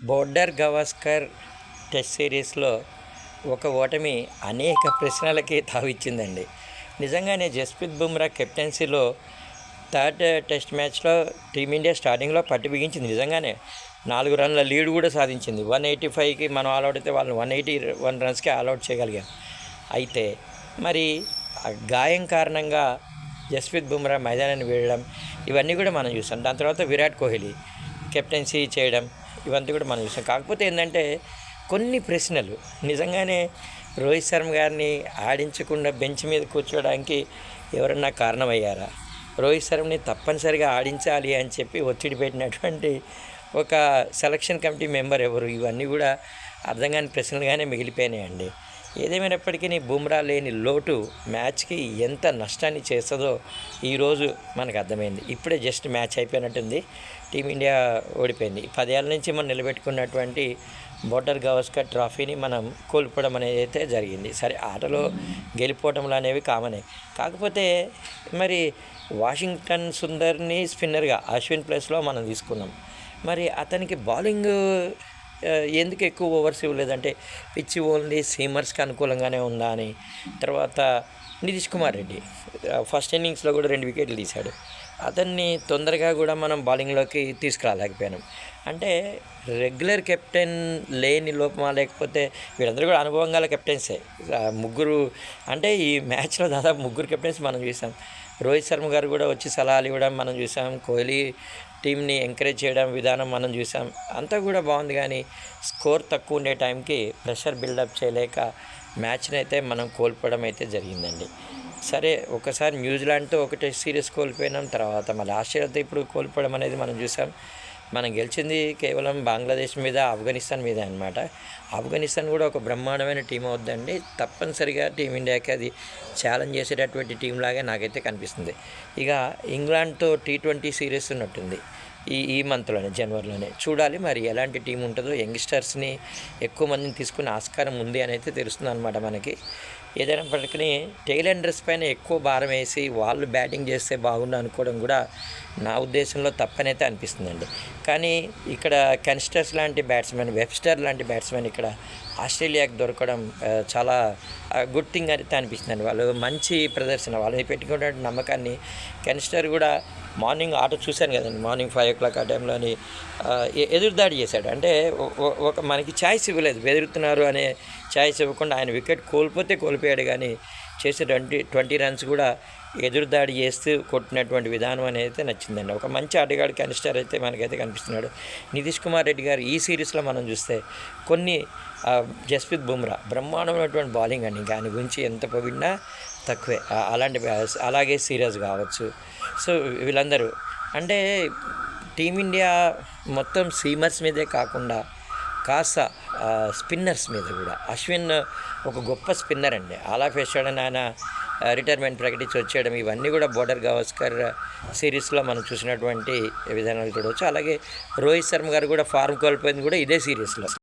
Border Gavaskar test సిరీస్లో ఒక ఓటమి అనేక ప్రశ్నలకి తావిచ్చిందండి. నిజంగానే జస్ప్రీత్ బుమ్రా కెప్టెన్సీలో థర్డ్ టెస్ట్ మ్యాచ్లో టీమిండియా స్టార్టింగ్లో పట్టి బిగించింది. నిజంగానే 4 రన్ల లీడ్ కూడా సాధించింది. 185కి మనం ఆల్అౌట్ అయితే వాళ్ళని 181 రన్స్కి ఆల్అౌట్ చేయగలిగాం. అయితే మరి గాయం కారణంగా జస్ప్రీత్ బుమ్రా మైదానాన్ని వీడడం ఇవన్నీ కూడా మనం చూసాం. దాని తర్వాత విరాట్ కోహ్లీ కెప్టెన్సీ చేయడం ఇవంతా కూడా మనం చూసాం. కాకపోతే ఏంటంటే కొన్ని ప్రశ్నలు నిజంగానే రోహిత్ శర్మ గారిని ఆడించకుండా బెంచ్ మీద కూర్చోవడానికి ఎవరన్నా కారణమయ్యారా? రోహిత్ శర్మని తప్పనిసరిగా ఆడించాలి అని చెప్పి ఒత్తిడి పెట్టినటువంటి ఒక సెలక్షన్ కమిటీ మెంబర్ ఎవరు? ఇవన్నీ కూడా అర్థం కాని ప్రశ్నలుగానే మిగిలిపోయినాయండి. ఏదేమైనప్పటికీ బుమ్రా లేని లోటు మ్యాచ్కి ఎంత నష్టాన్ని చేస్తుందో ఈరోజు మనకు అర్థమైంది. ఇప్పుడే జస్ట్ మ్యాచ్ అయిపోయినట్టుంది. టీమిండియా ఓడిపోయింది. 10 ఏళ్ళ నుంచి మనం నిలబెట్టుకున్నటువంటి బోర్డర్ గవాస్కర్ ట్రాఫీని మనం కోల్పోవడం అనేది అయితే జరిగింది. సరే, ఆటలో గెలిపోవటంలు అనేవి కామనే. కాకపోతే మరి వాషింగ్టన్ సుందర్ని స్పిన్నర్గా అశ్విన్ ప్లేస్లో మనం తీసుకున్నాం. మరి అతనికి బౌలింగ్ ఎందుకు ఎక్కువ ఓవర్స్ ఇవ్వలేదంటే పిచ్చి ఓన్లీ సీమర్స్కి అనుకూలంగానే ఉందా అని. తర్వాత నితీష్ కుమార్ రెడ్డి ఫస్ట్ ఇన్నింగ్స్లో కూడా 2 వికెట్లు తీశాడు. అతన్ని తొందరగా కూడా మనం బౌలింగ్లోకి తీసుకురాలేకపోయాం. అంటే రెగ్యులర్ కెప్టెన్ లేని లోపమా, లేకపోతే వీళ్ళందరూ కూడా అనుభవం గల కెప్టెన్సే. ముగ్గురు అంటే ఈ మ్యాచ్లో దాదాపు 3 కెప్టెన్స్ మనం చూసాం. రోహిత్ శర్మ గారు కూడా వచ్చి సలహాలు ఇవ్వడం మనం చూసాం. కోహ్లీ టీంని ఎంకరేజ్ చేయడం విధానం మనం చూసాం. అంతా కూడా బాగుంది. కానీ స్కోర్ తక్కువ ఉండే టైంకి ప్రెషర్ బిల్డప్ చేయలేక మ్యాచ్ని అయితే మనం కోల్పోవడం అయితే జరిగిందండి. సరే, ఒకసారి న్యూజిలాండ్తో ఒక టెస్ట్ సిరీస్ కోల్పోయినాం. తర్వాత మళ్ళీ ఆస్ట్రేలియాతో ఇప్పుడు కోల్పోవడం అనేది మనం చూసాం. మనం గెలిచింది కేవలం బంగ్లాదేశ్ మీద, ఆఫ్ఘనిస్తాన్ మీద అన్నమాట. ఆఫ్ఘనిస్తాన్ కూడా ఒక బ్రహ్మాండమైన టీం అవుద్దండి. తప్పనిసరిగా టీమిండియాకి అది ఛాలెంజ్ చేసేటటువంటి టీం లాగే నాకైతే కనిపిస్తుంది. ఇక ఇంగ్లాండ్తో T20 సిరీస్ ఉన్నట్టుంది ఈ మంత్లోనే, జనవరిలోనే. చూడాలి మరి ఎలాంటి టీం ఉంటుందో. యంగ్స్టర్స్ని ఎక్కువ మందిని తీసుకునే ఆస్కారం ఉంది అని అయితే తెలుస్తుంది అనమాట మనకి. ఏదైనప్పటికీ టెయిల్ ఎండర్స్ పైన ఎక్కువ భారం వేసి వాళ్ళు బ్యాటింగ్ చేస్తే బాగుండు అనుకోవడం కూడా నా ఉద్దేశంలో తప్పనైతే అనిపిస్తుందండి. కానీ ఇక్కడ కెన్స్టర్స్ లాంటి బ్యాట్స్మెన్, వెబ్స్టర్ లాంటి బ్యాట్స్మెన్ ఇక్కడ ఆస్ట్రేలియాకి దొరకడం చాలా గుడ్ థింగ్ అయితే అనిపిస్తుందండి. వాళ్ళు మంచి ప్రదర్శన, వాళ్ళని పెట్టుకునే నమ్మకాన్ని కెన్స్టర్ కూడా మార్నింగ్ ఆట చూశాను కదండి. మార్నింగ్ 5 o'clock ఆ టైంలోని ఎదురుదాడి చేశాడు. అంటే ఒక మనకి ఛాయిస్ ఇవ్వలేదు, బెదురుతున్నారు అనే ఛాయిస్ ఇవ్వకుండా ఆయన వికెట్ కోల్పోయాడు. కానీ చేసే 20 రన్స్ కూడా ఎదురుదాడి చేస్తూ కొట్టినటువంటి విధానం అనేది నచ్చిందండి. ఒక మంచి ఆటగాడు కెన్స్టర్ అయితే మనకైతే కనిపిస్తున్నాడు. నితీష్ కుమార్ రెడ్డి గారు ఈ సిరీస్లో మనం చూస్తే కొన్ని జస్ప్రీత్ బుమ్రా బ్రహ్మాండమైనటువంటి బౌలింగ్ అండి. ఇంకా ఆయన గురించి ఎంత పొగిడినా తక్కువే. అలాగే సిరాజ్ కావచ్చు. సో వీళ్ళందరూ అంటే టీమిండియా మొత్తం సీమర్స్ మీదే కాకుండా కాస్త స్పిన్నర్స్ మీద కూడా. అశ్విన్ ఒక గొప్ప స్పిన్నర్ అండి. ఆల్ ఆఫ్ ఏ సడన్ ఆయన రిటైర్మెంట్ ప్రకటించి వచ్చేయడం, ఇవన్నీ కూడా బోర్డర్ గవాస్కర్ సిరీస్లో మనం చూసినటువంటి విధానాలు చూడవచ్చు. అలాగే రోహిత్ శర్మ గారు కూడా ఫార్మ్ కోల్పోయింది కూడా ఇదే సిరీస్లో.